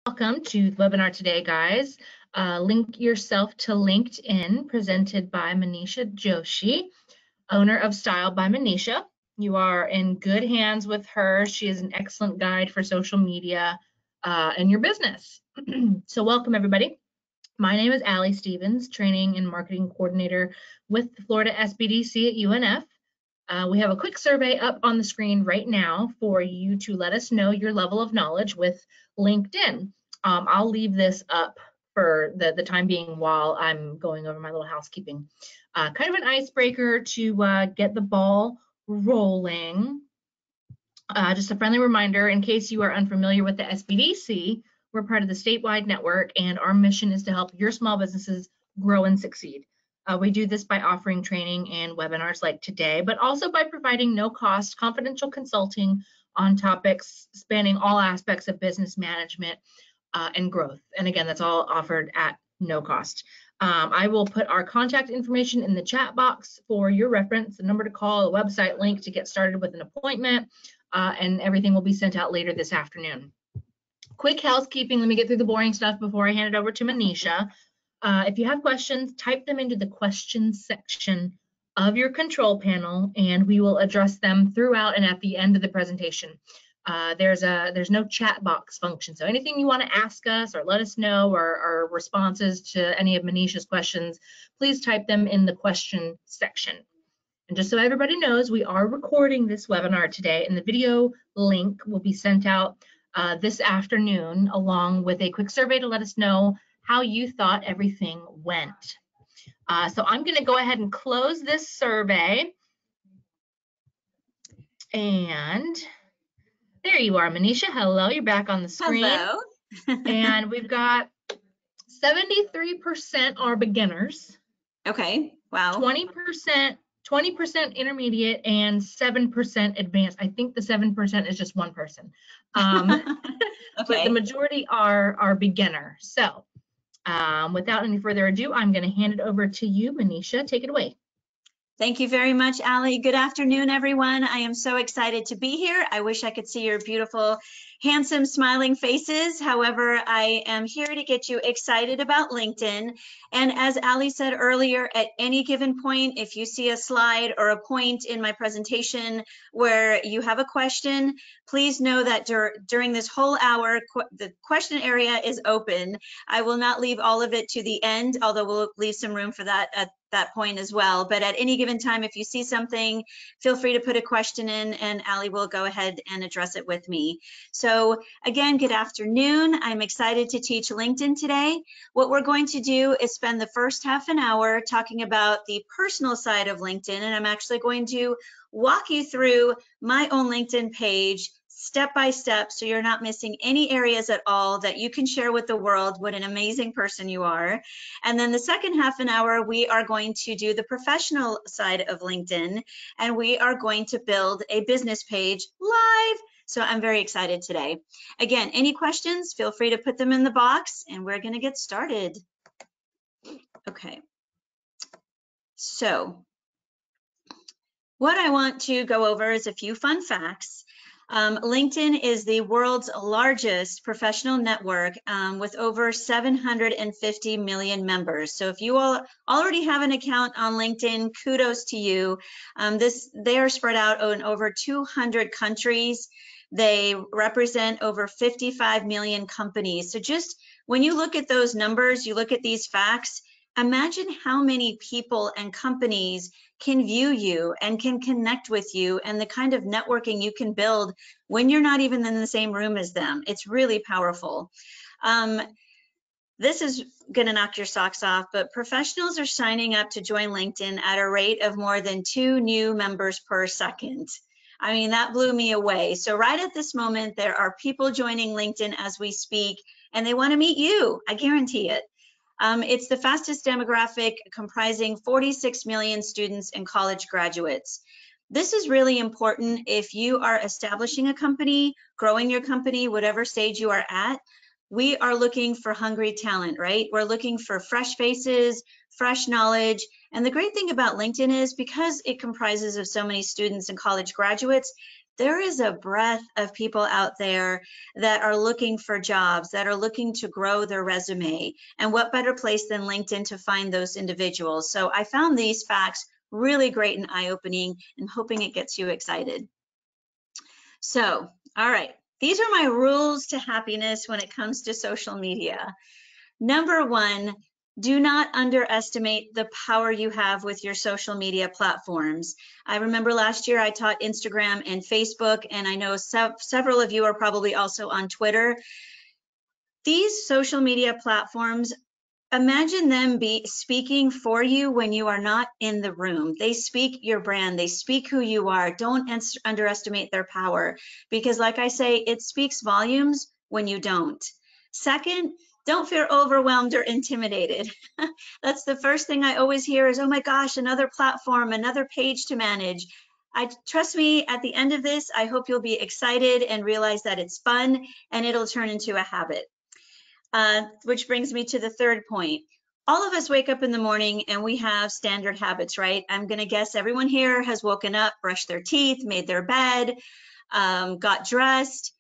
Welcome to the webinar today, guys. Link yourself to LinkedIn, presented by Manisha Joshi, owner of Style by Manisha. You are in good hands with her. She is an excellent guide for social media and your business. So welcome, everybody. My name is Allie Stevens, Training and Marketing Coordinator with the Florida SBDC at UNF. We have a quick survey up on the screen right now for you to let us know your level of knowledge with LinkedIn. I'll leave this up for the time being while I'm going over my little housekeeping. Kind of an icebreaker to get the ball rolling. Just a friendly reminder, in case you are unfamiliar with the SBDC, we're part of the statewide network, and our mission is to help your small businesses grow and succeed. We do this by offering training and webinars like today, but also by providing no-cost confidential consulting on topics spanning all aspects of business management and growth. And again, that's all offered at no cost. I will put our contact information in the chat box for your reference, the number to call, a website link to get started with an appointment, and everything will be sent out later this afternoon. Quick housekeeping, let me get through the boring stuff before I hand it over to Manisha. If you have questions, type them into the questions section of your control panel, and we will address them throughout and at the end of the presentation. There's no chat box function, so anything you want to ask us or let us know, or responses to any of Manisha's questions, please type them in the question section. And just so everybody knows, we are recording this webinar today, and the video link will be sent out this afternoon, along with a quick survey to let us know how you thought everything went. So I'm going to go ahead and close this survey. And there you are, Manisha. Hello, you're back on the screen. Hello. And we've got 73% are beginners. Okay, wow. 20% intermediate, and 7% advanced. I think the 7% is just one person. Okay. But the majority are beginner. So without any further ado, I'm going to hand it over to you, Manisha. Take it away. Thank you very much, Allie. Good afternoon, everyone. I am so excited to be here. I wish I could see your beautiful, handsome, smiling faces. However, I am here to get you excited about LinkedIn. And as Allie said earlier, at any given point, if you see a slide or a point in my presentation where you have a question, please know that during this whole hour, the question area is open. I will not leave all of it to the end, although we'll leave some room for that at that point as well. But at any given time, if you see something, feel free to put a question in, and Allie will go ahead and address it with me. So again, good afternoon. I'm excited to teach LinkedIn today. What we're going to do is spend the first half an hour talking about the personal side of LinkedIn, and I'm actually going to walk you through my own LinkedIn page step by step, so you're not missing any areas at all, that you can share with the world what an amazing person you are. And then the second half an hour, we are going to do the professional side of LinkedIn, and we are going to build a business page live. So I'm very excited today. Again, any questions, feel free to put them in the box, and we're going to get started. Okay. So what I want to go over is a few fun facts. LinkedIn is the world's largest professional network with over 750 million members. So if you all already have an account on LinkedIn, kudos to you. They are spread out in over 200 countries. They represent over 55 million companies. So just when you look at those numbers, you look at these facts, imagine how many people and companies can view you and can connect with you, and the kind of networking you can build when you're not even in the same room as them. It's really powerful. This is going to knock your socks off, but professionals are signing up to join LinkedIn at a rate of more than 2 new members per second. I mean, that blew me away. So right at this moment, there are people joining LinkedIn as we speak, and they want to meet you. I guarantee it. It's the fastest demographic, comprising 46 million students and college graduates. This is really important if you are establishing a company, growing your company, whatever stage you are at. We are looking for hungry talent, right? We're looking for fresh faces, fresh knowledge. And the great thing about LinkedIn is, because it comprises of so many students and college graduates, There is a breadth of people out there that are looking for jobs, that are looking to grow their resume. And what better place than LinkedIn to find those individuals? So I found these facts really great and eye-opening, and hoping it gets you excited. So, all right, these are my rules to happiness when it comes to social media. Number one, do not underestimate the power you have with your social media platforms. I remember last year I taught Instagram and Facebook, and I know several of you are probably also on Twitter. These social media platforms, imagine them speaking for you when you are not in the room. They speak your brand, they speak who you are. Don't underestimate their power, because like I say, it speaks volumes when you don't. Second, don't feel overwhelmed or intimidated. That's the first thing I always hear is, oh my gosh, another platform, another page to manage. Trust me, at the end of this, I hope you'll be excited and realize that it's fun and it'll turn into a habit. Which brings me to the third point. All of us wake up in the morning and we have standard habits, right? I'm gonna guess everyone here has woken up, brushed their teeth, made their bed, got dressed.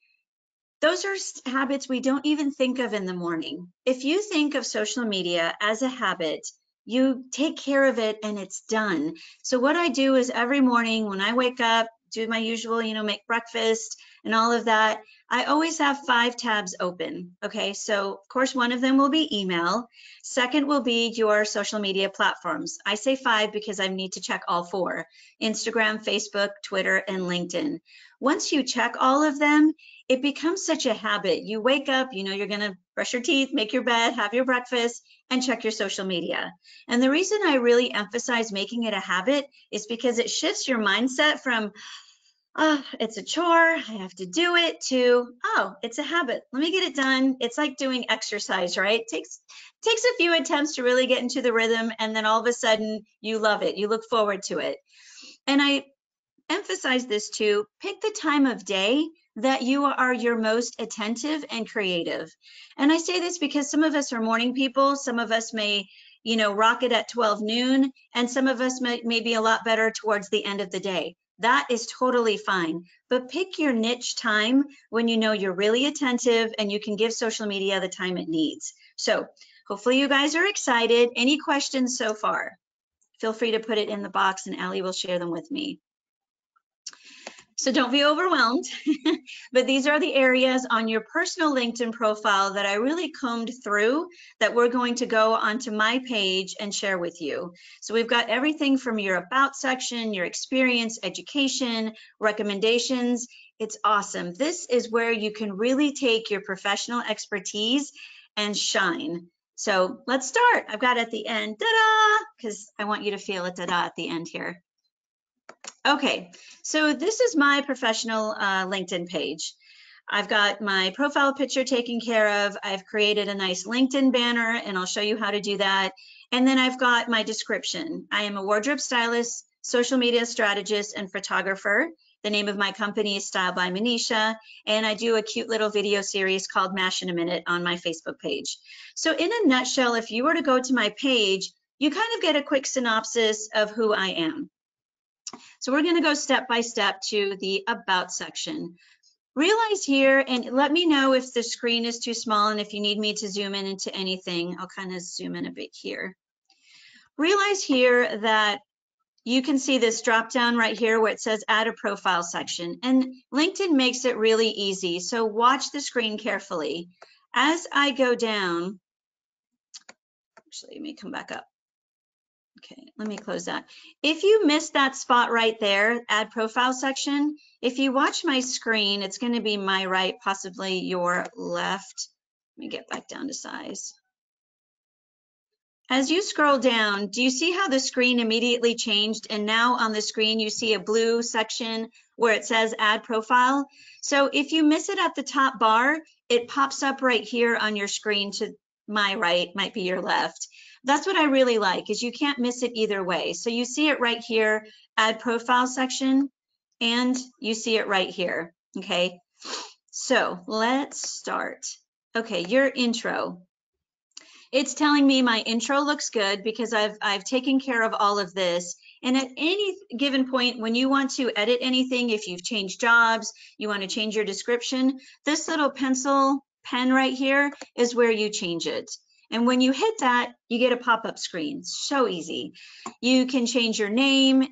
Those are habits we don't even think of in the morning. If you think of social media as a habit, you take care of it and it's done. So what I do is every morning when I wake up, do my usual, make breakfast and all of that, I always have 5 tabs open. Okay, so of course one of them will be email. Second will be your social media platforms. I say 5 because I need to check all 4: Instagram, Facebook, Twitter, and LinkedIn. Once you check all of them, it becomes such a habit. You wake up, you're gonna brush your teeth, make your bed, have your breakfast, and check your social media. And the reason I really emphasize making it a habit is because it shifts your mindset from, oh, it's a chore, I have to do it, to, oh, it's a habit, let me get it done. It's like doing exercise, right? It takes a few attempts to really get into the rhythm, and then all of a sudden you love it, you look forward to it. And I emphasize this too, pick the time of day that you are your most attentive and creative. And I say this because some of us are morning people, some of us may, rock it at 12 noon, and some of us may be a lot better towards the end of the day. That is totally fine, but pick your niche time when you know you're really attentive and you can give social media the time it needs. So hopefully you guys are excited. Any questions so far? Feel free to put it in the box and Allie will share them with me. So don't be overwhelmed, but these are the areas on your personal LinkedIn profile that I really combed through that we're going to go onto my page and share with you. So we've got everything from your about section, your experience, education, recommendations. It's awesome. This is where you can really take your professional expertise and shine. So let's start. I've got at the end, ta-da, because I want you to feel a ta-da at the end here. Okay, so this is my professional LinkedIn page. I've got my profile picture taken care of. I've created a nice LinkedIn banner, and I'll show you how to do that. And then I've got my description. I am a wardrobe stylist, social media strategist, and photographer. The name of my company is Style by Manisha, and I do a cute little video series called Mash in a Minute on my Facebook page. So in a nutshell, if you were to go to my page, you kind of get a quick synopsis of who I am. So we're going to go step by step to the About section. Realize here, and let me know if the screen is too small and if you need me to zoom in into anything. I'll kind of zoom in a bit here. Realize here that you can see this drop down right here where it says Add a Profile section, and LinkedIn makes it really easy. So watch the screen carefully. As I go down, actually, let me come back up. Okay, let me close that. If you missed that spot right there, Add Profile section, if you watch my screen, it's going to be my right, possibly your left. Let me get back down to size. As you scroll down, do you see how the screen immediately changed? And now on the screen, you see a blue section where it says Add Profile. So if you miss it at the top bar, it pops up right here on your screen to my right, might be your left. That's what I really like, is you can't miss it either way. So you see it right here, Add Profile section, and you see it right here, okay? So let's start. Okay, your intro. It's telling me my intro looks good because I've taken care of all of this. And at any given point, when you want to edit anything, if you've changed jobs, you want to change your description, this little pencil pen right here is where you change it. And when you hit that, you get a pop-up screen. So easy. You can change your name.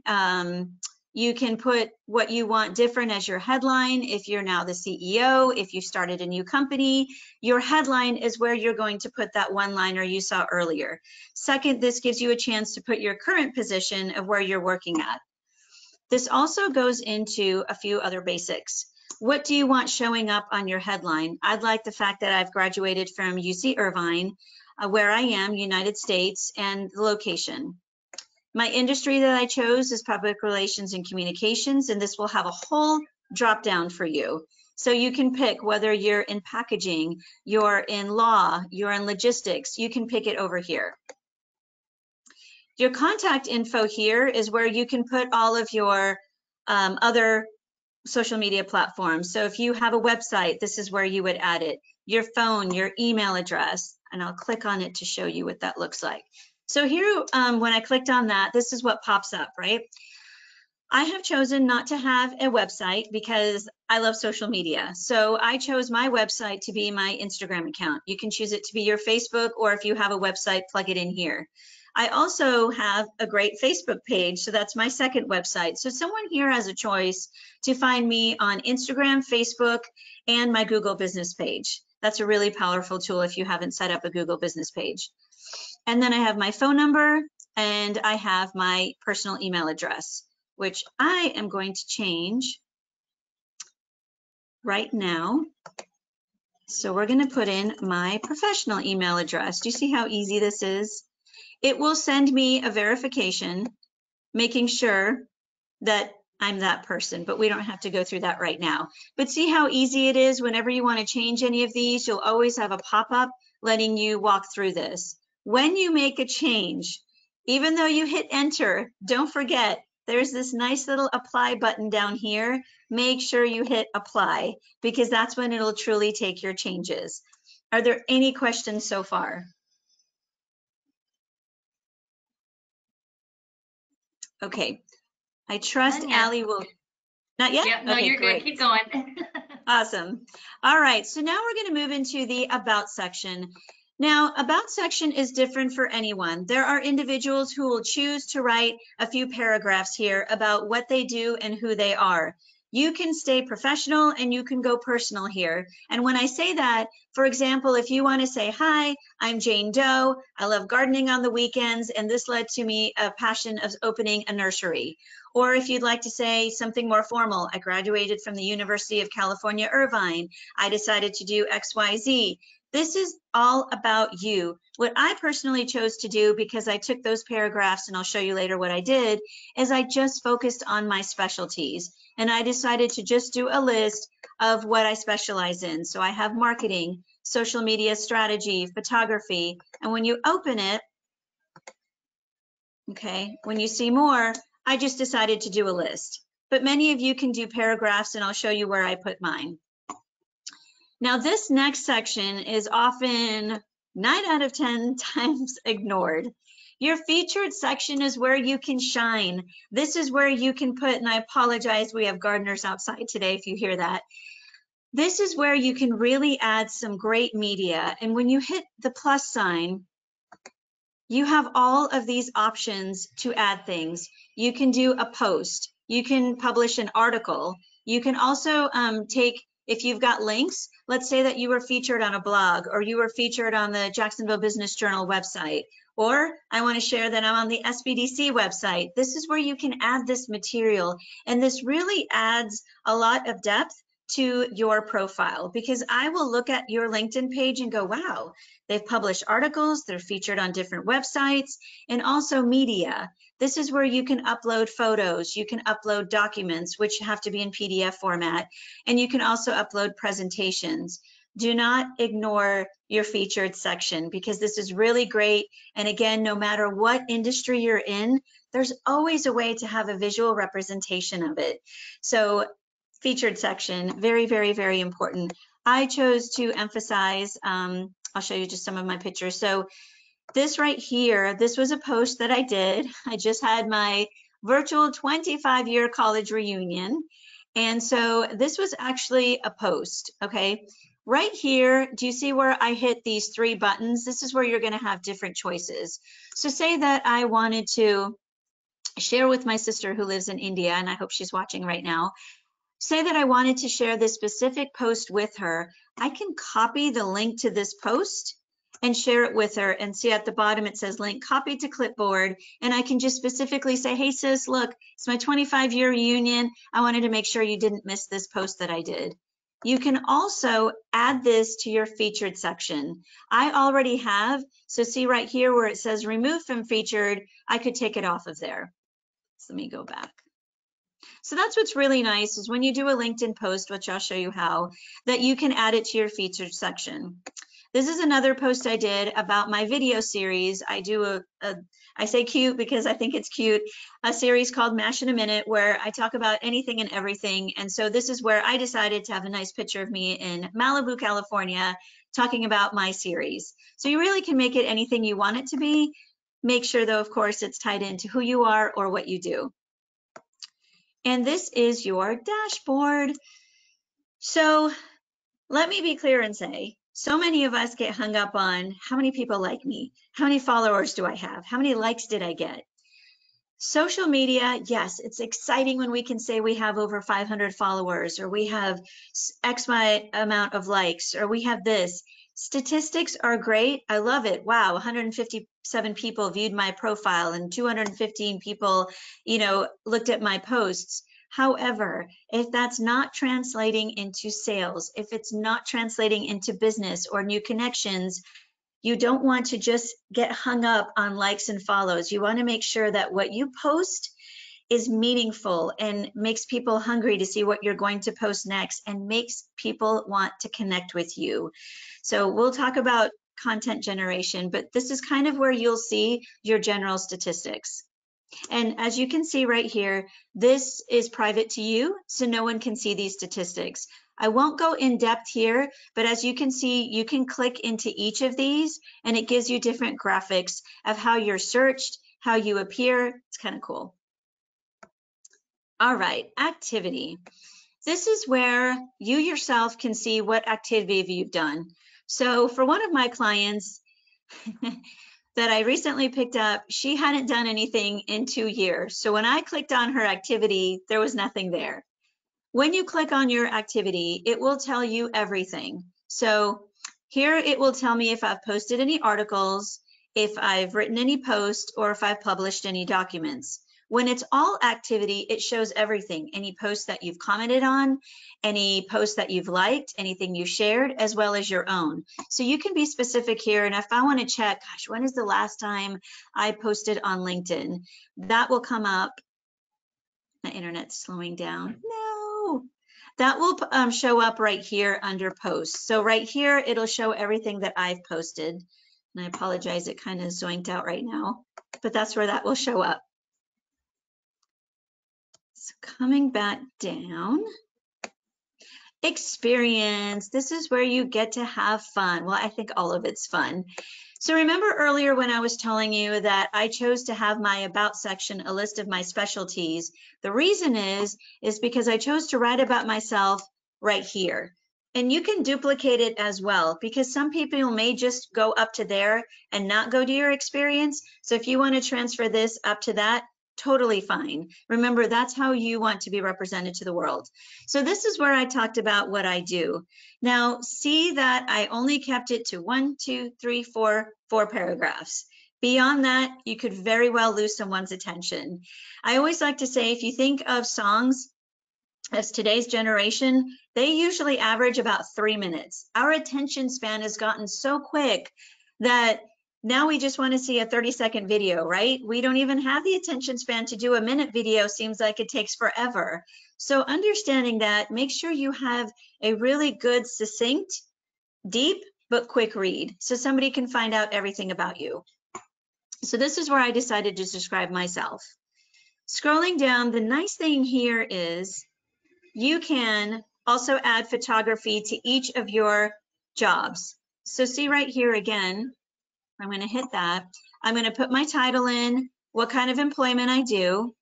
You can put what you want different as your headline. If you're now the CEO, if you started a new company, your headline is where you're going to put that one-liner you saw earlier. Second, this gives you a chance to put your current position of where you're working at. This also goes into a few other basics. What do you want showing up on your headline? I'd like the fact that I've graduated from UC Irvine, where I am, United States, and the location. My industry that I chose is public relations and communications, and this will have a whole drop down for you. So you can pick whether you're in packaging, you're in law, you're in logistics, you can pick it over here. Your contact info here is where you can put all of your other social media platforms. So if you have a website, this is where you would add it. Your phone, your email address, and I'll click on it to show you what that looks like. So here, when I clicked on that, this is what pops up, right? I have chosen not to have a website because I love social media. So I chose my website to be my Instagram account. You can choose it to be your Facebook, or if you have a website, plug it in here. I also have a great Facebook page, so that's my second website. So someone here has a choice to find me on Instagram, Facebook, and my Google business page. That's a really powerful tool if you haven't set up a Google business page. And then I have my phone number, and I have my personal email address, which I am going to change right now. So we're going to put in my professional email address. Do you see how easy this is? It will send me a verification, making sure that I'm that person, but we don't have to go through that right now. But see how easy it is. Whenever you want to change any of these, you'll always have a pop-up letting you walk through this. When you make a change, even though you hit enter, don't forget, there's this nice little apply button down here. Make sure you hit apply, because that's when it'll truly take your changes. Are there any questions so far? Okay, I trust Allie will. Not yet? Yep, no, okay, you're great. Good. Keep going. Awesome. All right, so now we're going to move into the About section. Now, About section is different for anyone. There are individuals who will choose to write a few paragraphs here about what they do and who they are. You can stay professional and you can go personal here. And when I say that, for example, if you want to say, hi, I'm Jane Doe, I love gardening on the weekends, and this led to me a passion of opening a nursery. Or if you'd like to say something more formal, I graduated from the University of California, Irvine. I decided to do XYZ. This is all about you. What I personally chose to do, because I took those paragraphs, and I'll show you later what I did, is I just focused on my specialties. And I decided to just do a list of what I specialize in. So I have marketing, social media strategy, photography. And when you open it, okay, when you see more, I just decided to do a list. But many of you can do paragraphs, and I'll show you where I put mine. Now, this next section is often 9 out of 10 times ignored. Your featured section is where you can shine. This is where you can put, and I apologize, we have gardeners outside today if you hear that. This is where you can really add some great media. And when you hit the plus sign, you have all of these options to add things. You can do a post. You can publish an article. You can also take, if you've got links, let's say that you were featured on a blog, or you were featured on the Jacksonville Business Journal website, or I want to share that I'm on the SBDC website. This is where you can add this material, and this really adds a lot of depth to your profile, because I will look at your LinkedIn page and go, wow, they've published articles, they're featured on different websites, and also media. This is where you can upload photos, you can upload documents, which have to be in PDF format, and you can also upload presentations. Do not ignore your featured section, because this is really great. And again, no matter what industry you're in, there's always a way to have a visual representation of it. So featured section, very, very, very important. I chose to emphasize, I'll show you just some of my pictures. So this right here, this was a post that I did. I just had my virtual 25-year college reunion. And so this was actually a post, okay? Right here, do you see where I hit these 3 buttons? This is where you're gonna have different choices. So say that I wanted to share with my sister who lives in India, and I hope she's watching right now. Say that I wanted to share this specific post with her. I can copy the link to this post and share it with her, and see at the bottom it says link copied to clipboard, and I can just specifically say, hey sis, look, it's my 25-year reunion. I wanted to make sure you didn't miss this post that I did. You can also add this to your featured section. I already have, so see right here where it says remove from featured, I could take it off of there. So let me go back. So that's what's really nice is when you do a LinkedIn post, which I'll show you how, that you can add it to your featured section. This is another post I did about my video series. I do I say cute because I think it's cute, a series called Mash in a Minute where I talk about anything and everything. And so this is where I decided to have a nice picture of me in Malibu, California, talking about my series. So you really can make it anything you want it to be. Make sure though, of course, it's tied into who you are or what you do. And this is your dashboard. So let me be clear and say, so many of us get hung up on how many people like me, how many followers do I have, how many likes did I get? Social media, yes, it's exciting when we can say we have over 500 followers, or we have X amount of likes, or we have this. Statistics are great. I love it. Wow, 157 people viewed my profile and 215 people, looked at my posts. However, if that's not translating into sales, if it's not translating into business or new connections, you don't want to just get hung up on likes and follows. You want to make sure that what you post is meaningful and makes people hungry to see what you're going to post next and makes people want to connect with you. So we'll talk about content generation, but this is kind of where you'll see your general statistics. And as you can see right here, this is private to you, so no one can see these statistics. I won't go in depth here, but as you can see, you can click into each of these and it gives you different graphics of how you're searched, how you appear. It's kind of cool. All right, activity. This is where you yourself can see what activity you've done. So for one of my clients that I recently picked up, she hadn't done anything in 2 years. So when I clicked on her activity, there was nothing there. When you click on your activity, it will tell you everything. So here it will tell me if I've posted any articles, if I've written any posts, or if I've published any documents. When it's all activity, it shows everything, any posts that you've commented on, any posts that you've liked, anything you shared, as well as your own. So you can be specific here. And if I want to check, gosh, when is the last time I posted on LinkedIn? That will come up. My internet's slowing down. No. That will show up right here under posts. So right here, it'll show everything that I've posted. And I apologize, it kind of zoinked out right now, but that's where that will show up. So coming back down, experience. This is where you get to have fun. Well, I think all of it's fun. So remember earlier when I was telling you that I chose to have my about section a list of my specialties. The reason is because I chose to write about myself right here. And you can duplicate it as well, because some people may just go up to there and not go to your experience. So if you want to transfer this up to that, totally fine. Remember, that's how you want to be represented to the world. So this is where I talked about what I do. Now, see that I only kept it to 4 paragraphs. Beyond that, you could very well lose someone's attention. I always like to say, if you think of songs as today's generation, they usually average about 3 minutes. Our attention span has gotten so quick that now we just want to see a 30-second video, right? We don't even have the attention span to do a minute video. Seems like it takes forever. So understanding that, make sure you have a really good, succinct, deep, but quick read so somebody can find out everything about you. So this is where I decided to describe myself. Scrolling down, the nice thing here is you can also add photography to each of your jobs. So see right here again, I'm going to hit that. I'm going to put my title in, what kind of employment I do.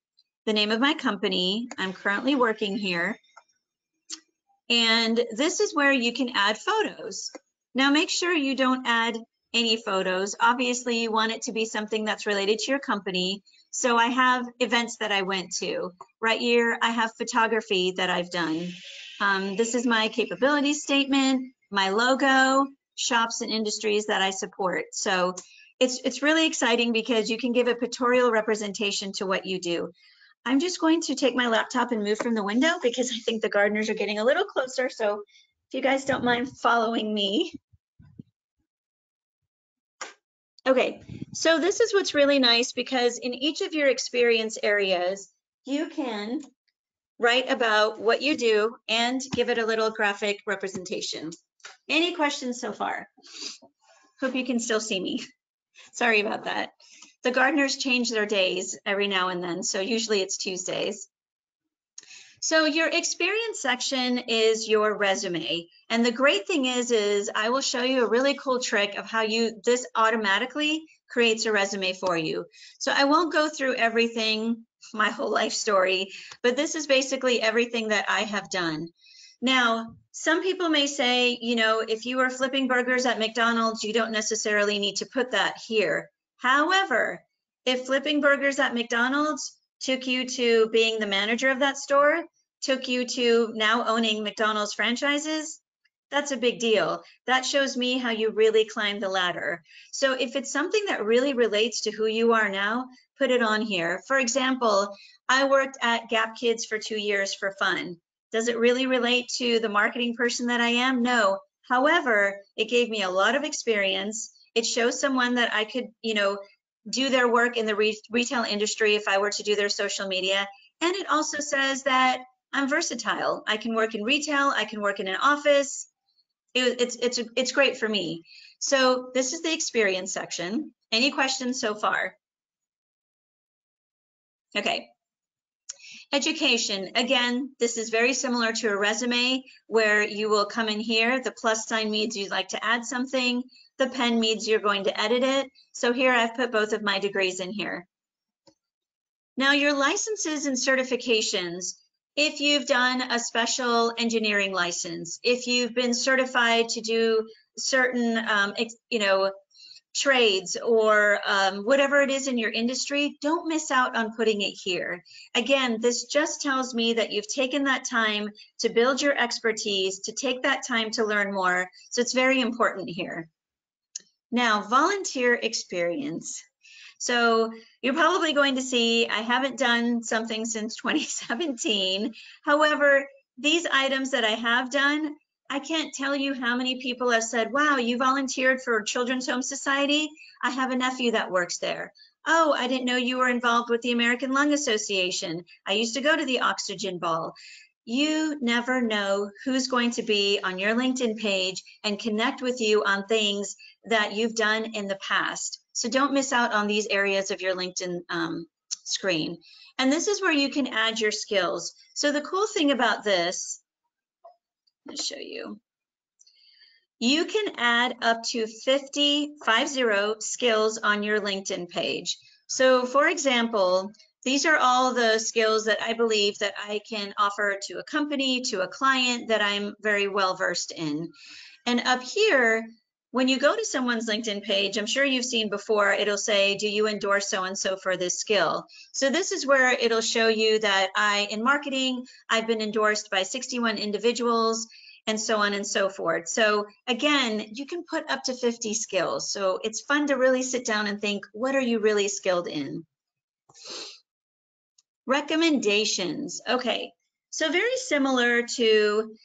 the name of my company. I'm currently working here. And this is where you can add photos. Now make sure you don't add any photos. Obviously you want it to be something that's related to your company. So I have events that I went to. Right here, I have photography that I've done. This is my capability statement, my logo, shops and industries that I support. So it's really exciting because you can give a pictorial representation to what you do. I'm just going to take my laptop and move from the window because I think the gardeners are getting a little closer. So if you guys don't mind following me. Okay, so this is what's really nice because in each of your experience areas, you can write about what you do and give it a little graphic representation. Any questions so far? Hope you can still see me. Sorry about that. The gardeners change their days every now and then, so usually it's Tuesdays. So your experience section is your resume. And the great thing is I will show you a really cool trick of how this automatically creates a resume for you. So I won't go through everything, my whole life story, but this is basically everything that I have done. Now, some people may say, you know, if you are flipping burgers at McDonald's, you don't necessarily need to put that here. However, if flipping burgers at McDonald's took you to being the manager of that store, took you to now owning McDonald's franchises, that's a big deal. That shows me how you really climbed the ladder. So if it's something that really relates to who you are now, put it on here. For example, I worked at Gap Kids for 2 years for fun. Does it really relate to the marketing person that I am? No. However, it gave me a lot of experience. It shows someone that I could, you know, do their work in the retail industry if I were to do their social media. And it also says that I'm versatile. I can work in retail. I can work in an office. It's great for me. So this is the experience section. Any questions so far? Okay. Education, again, this is very similar to a resume where you will come in here. The plus sign means you'd like to add something. The pen means you're going to edit it. So here I've put both of my degrees in here. Now your licenses and certifications, if you've done a special engineering license, if you've been certified to do certain, you know, trades or whatever it is in your industry, don't miss out on putting it here. Again, this just tells me that you've taken that time to build your expertise, to take that time to learn more. So it's very important here. Now, volunteer experience. So you're probably going to see I haven't done something since 2017. However, these items that I have done, I can't tell you how many people have said, wow, you volunteered for Children's Home Society. I have a nephew that works there. Oh, I didn't know you were involved with the American Lung Association. I used to go to the Oxygen Ball. You never know who's going to be on your LinkedIn page and connect with you on things that you've done in the past. So don't miss out on these areas of your LinkedIn screen. And this is where you can add your skills. So the cool thing about this, let's show you. You can add up to 50 skills on your LinkedIn page. So for example, these are all the skills that I believe that I can offer to a company, to a client that I'm very well versed in. And up here, when you go to someone's LinkedIn page, I'm sure you've seen before, it'll say, do you endorse so-and-so for this skill? So this is where it'll show you that in marketing, I've been endorsed by 61 individuals and so on and so forth. So again, you can put up to 50 skills. So it's fun to really sit down and think, what are you really skilled in? Recommendations. Okay, so very similar to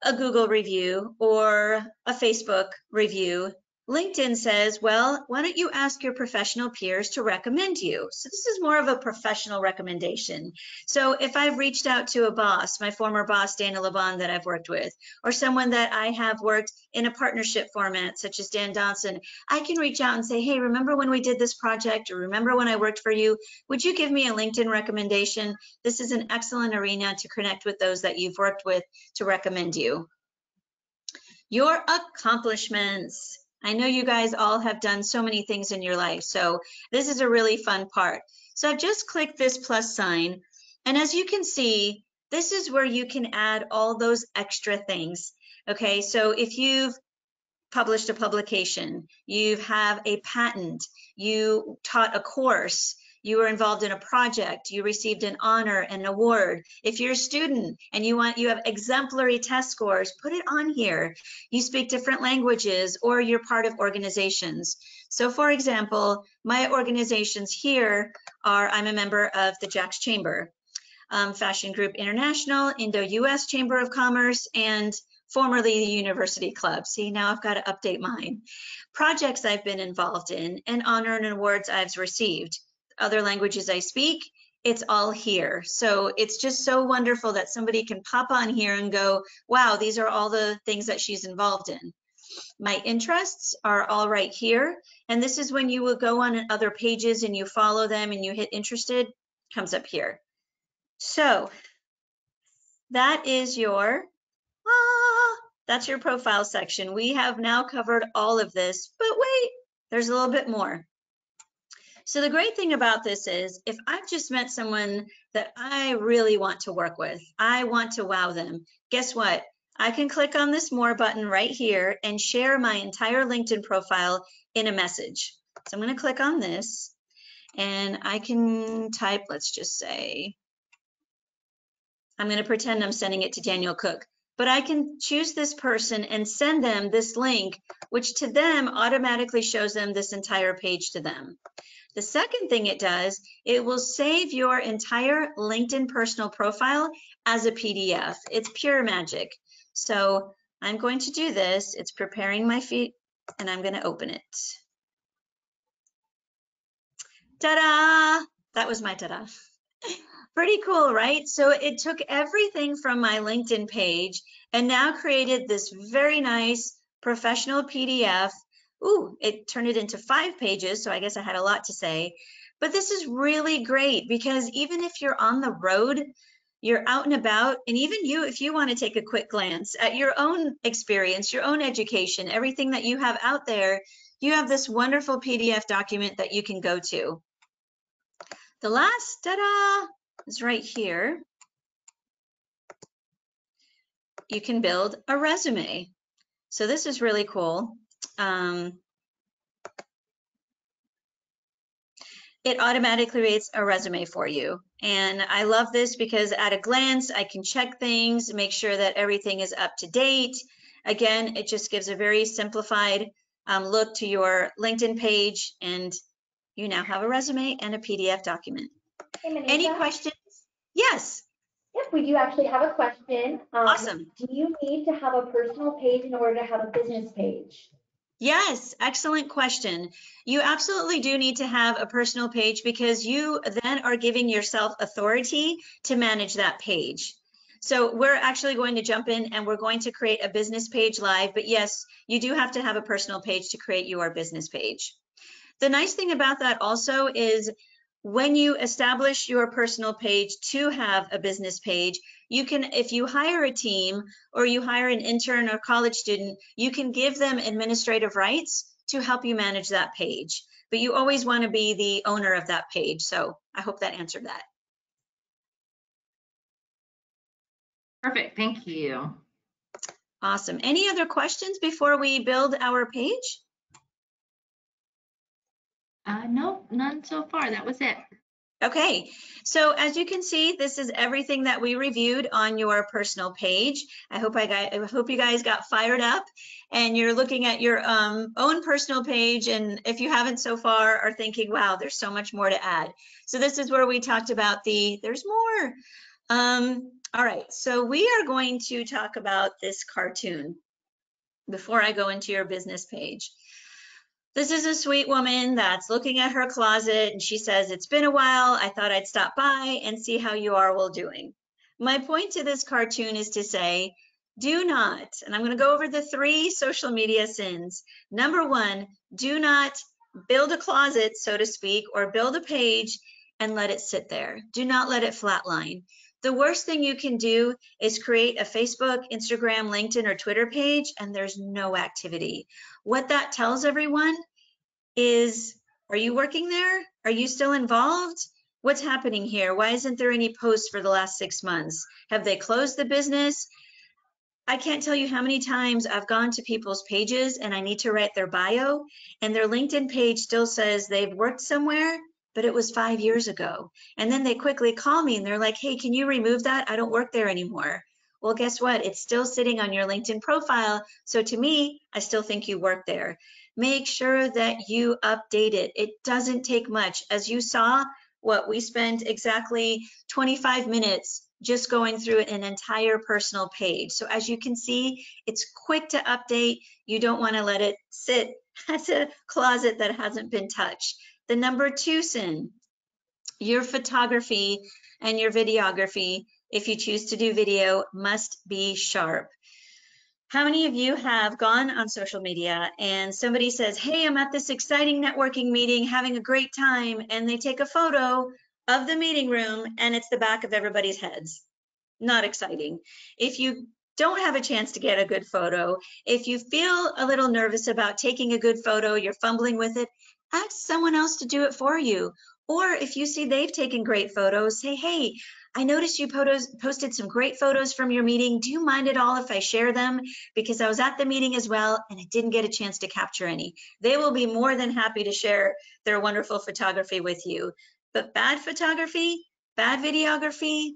a Google review or a Facebook review, LinkedIn says, well, why don't you ask your professional peers to recommend you? So this is more of a professional recommendation. So if I've reached out to a boss, my former boss, Dana Laban, that I've worked with, or someone that I have worked in a partnership format, such as Dan Donson, I can reach out and say, hey, remember when we did this project, or remember when I worked for you? Would you give me a LinkedIn recommendation? This is an excellent arena to connect with those that you've worked with to recommend you. Your accomplishments. I know you guys all have done so many things in your life, so this is a really fun part. So I've just clicked this plus sign. And as you can see, this is where you can add all those extra things. Okay, so if you've published a publication, you have a patent, you taught a course, you were involved in a project, you received an honor, an award. If you're a student and you have exemplary test scores, put it on here. You speak different languages, or you're part of organizations. So for example, my organizations here are, I'm a member of the Jax Chamber, Fashion Group International, Indo-US Chamber of Commerce, and formerly the University Club. See, now I've got to update mine. Projects I've been involved in, and honor and awards I've received. Other languages I speak, it's all here. So it's just so wonderful that somebody can pop on here and go, wow, these are all the things that she's involved in. My interests are all right here. And this is when you will go on other pages and you follow them and you hit interested, comes up here. So that is that's your profile section. We have now covered all of this, but wait, there's a little bit more. So the great thing about this is, if I've just met someone that I really want to work with, I want to wow them, guess what? I can click on this more button right here and share my entire LinkedIn profile in a message. So I'm going to click on this and I can type, let's just say, I'm going to pretend I'm sending it to Daniel Cook, but I can choose this person and send them this link, which to them automatically shows them this entire page to them. The second thing it does, it will save your entire LinkedIn personal profile as a PDF. It's pure magic. So I'm going to do this. It's preparing my feed, and I'm going to open it. Ta-da! That was my ta-da. Pretty cool, right? So it took everything from my LinkedIn page and now created this very nice professional PDF. Ooh, it turned it into 5 pages, so I guess I had a lot to say. But this is really great because even if you're on the road, you're out and about, and even you, if you want to take a quick glance at your own experience, your own education, everything that you have out there, you have this wonderful PDF document that you can go to. The last, ta-da, is right here. You can build a resume. So this is really cool. It automatically creates a resume for you. And I love this because at a glance, I can check things, make sure that everything is up to date. Again, it just gives a very simplified look to your LinkedIn page, and you now have a resume and a PDF document. Hey, Manisha. Any questions? Yes. Yep, we do actually have a question. Awesome. Do you need to have a personal page in order to have a business page? Yes, excellent question. You absolutely do need to have a personal page because you then are giving yourself authority to manage that page. So we're actually going to jump in and we're going to create a business page live, but yes, you do have to have a personal page to create your business page. The nice thing about that also is when you establish your personal page to have a business page, you can, if you hire a team or you hire an intern or college student, you can give them administrative rights to help you manage that page. But you always want to be the owner of that page. So I hope that answered that. Perfect. Thank you. Awesome. Any other questions before we build our page? No, none so far. That was it. Okay, so as you can see, this is everything that we reviewed on your personal page. I hope you guys got fired up and you're looking at your own personal page, and if you haven't so far are thinking, wow, there's so much more to add. So this is where we talked about there's more. All right, so we are going to talk about this cartoon before I go into your business page. This is a sweet woman that's looking at her closet and she says, it's been a while. I thought I'd stop by and see how you are all doing. My point to this cartoon is to say, do not, and I'm going to go over the 3 social media sins. Number 1, do not build a closet, so to speak, or build a page and let it sit there. Do not let it flatline. The worst thing you can do is create a Facebook, Instagram, LinkedIn, or Twitter page, and there's no activity. What that tells everyone is, are you working there? Are you still involved? What's happening here? Why isn't there any posts for the last 6 months? Have they closed the business? I can't tell you how many times I've gone to people's pages and I need to write their bio, and their LinkedIn page still says they've worked somewhere, but it was 5 years ago. And then they quickly call me and they're like, hey, can you remove that? I don't work there anymore. Well, guess what? It's still sitting on your LinkedIn profile. So to me, I still think you work there. Make sure that you update it. It doesn't take much. As you saw, we spent exactly 25 minutes just going through an entire personal page. So as you can see, it's quick to update. You don't want to let it sit as a closet that hasn't been touched. The number 2 sin, your photography and your videography, if you choose to do video, must be sharp. How many of you have gone on social media and somebody says, hey, I'm at this exciting networking meeting, having a great time, and they take a photo of the meeting room and it's the back of everybody's heads? Not exciting. If you don't have a chance to get a good photo, if you feel a little nervous about taking a good photo, you're fumbling with it, ask someone else to do it for you. Or if you see they've taken great photos, say, hey, I noticed you posted some great photos from your meeting. Do you mind at all if I share them? Because I was at the meeting as well and I didn't get a chance to capture any. They will be more than happy to share their wonderful photography with you. But bad photography, bad videography,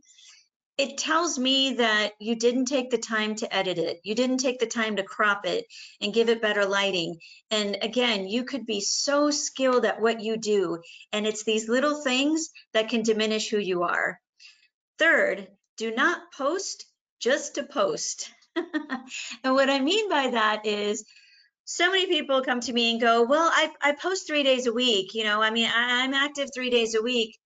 it tells me that you didn't take the time to edit it. You didn't take the time to crop it and give it better lighting. And again, you could be so skilled at what you do, and it's these little things that can diminish who you are. Third, do not post just to post. And what I mean by that is, so many people come to me and go, well, I post 3 days a week. You know, I mean, I'm active 3 days a week.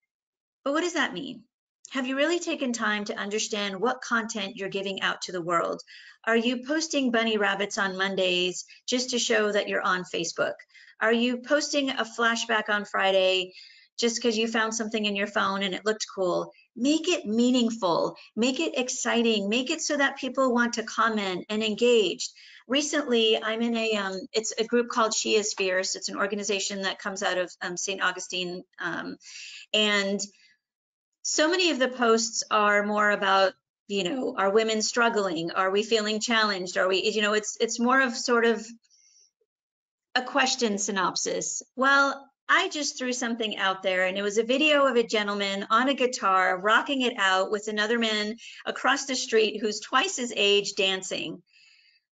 But what does that mean? Have you really taken time to understand what content you're giving out to the world? Are you posting bunny rabbits on Mondays just to show that you're on Facebook? Are you posting a flashback on Friday just because you found something in your phone and it looked cool? Make it meaningful, make it exciting, make it so that people want to comment and engage. Recently, I'm in it's a group called She Is Fierce. It's an organization that comes out of St. Augustine, and so many of the posts are more about, you know, are women struggling? Are we feeling challenged? Are we, you know, it's more of sort of a question synopsis. Well, I just threw something out there and it was a video of a gentleman on a guitar rocking it out with another man across the street who's twice his age dancing.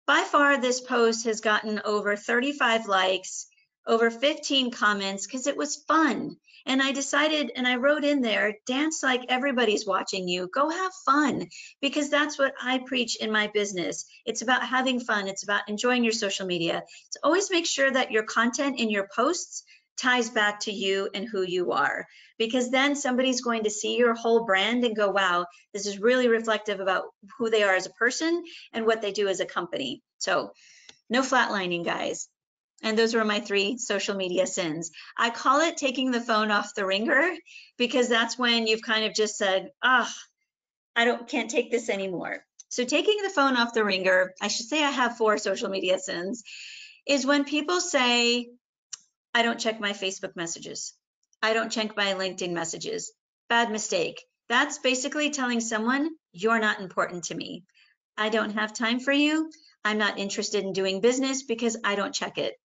By far, this post has gotten over 35 likes, over 15 comments, because it was fun. And I decided, and I wrote in there, dance like everybody's watching you. Go have fun, because that's what I preach in my business. It's about having fun. It's about enjoying your social media. So always make sure that your content in your posts ties back to you and who you are, because then somebody's going to see your whole brand and go, wow, this is really reflective about who they are as a person and what they do as a company. So no flatlining, guys. And those were my 3 social media sins. I call it taking the phone off the ringer, because that's when you've kind of just said, can't take this anymore. So taking the phone off the ringer, I should say I have 4 social media sins, is when people say, I don't check my Facebook messages. I don't check my LinkedIn messages. Bad mistake. That's basically telling someone you're not important to me. I don't have time for you. I'm not interested in doing business because I don't check it.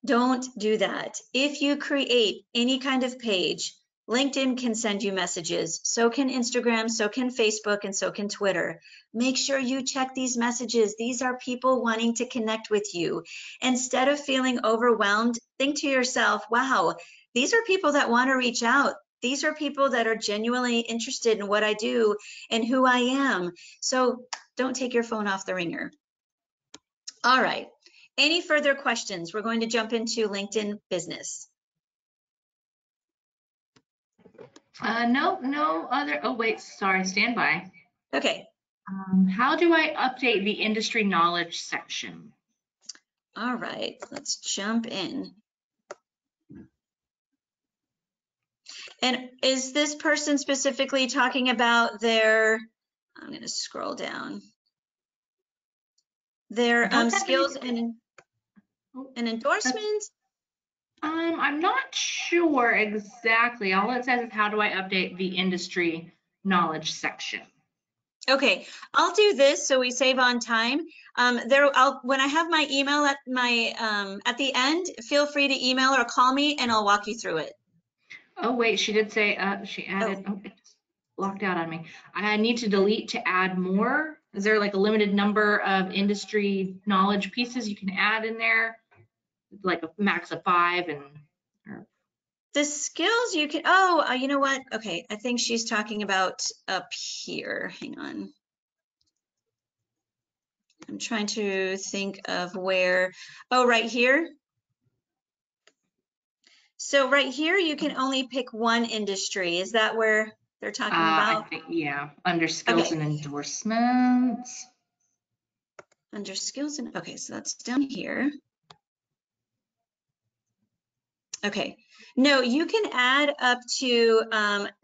Don't do that. If you create any kind of page, LinkedIn can send you messages. So can Instagram, so can Facebook, and so can Twitter. Make sure you check these messages. These are people wanting to connect with you. Instead of feeling overwhelmed, think to yourself, wow, these are people that want to reach out. These are people that are genuinely interested in what I do and who I am. So don't take your phone off the ringer. All right. Any further questions? We're going to jump into LinkedIn Business. No other. Oh, wait, sorry, stand by. Okay. How do I update the industry knowledge section? All right, let's jump in. And is this person specifically talking about their, I'm going to scroll down, their skills and endorsements? I'm not sure exactly. All it says is how do I update the industry knowledge section. Okay, I'll do this so we save on time. When I have my email at at the end, feel free to email or call me and I'll walk you through it. Oh wait, she did say she added. Oh, it just locked out on me. I need to delete to add more. Is there like a limited number of industry knowledge pieces you can add in there? Like a max of 5 and. Or, The skills you can, you know what? Okay, I think she's talking about up here. Hang on. I'm trying to think of where, oh, right here. So right here, you can only pick one industry. Is that where they're talking I about? think, yeah, under skills Okay, and endorsements. under skills and, okay, so that's down here. Okay, no, you can add up to,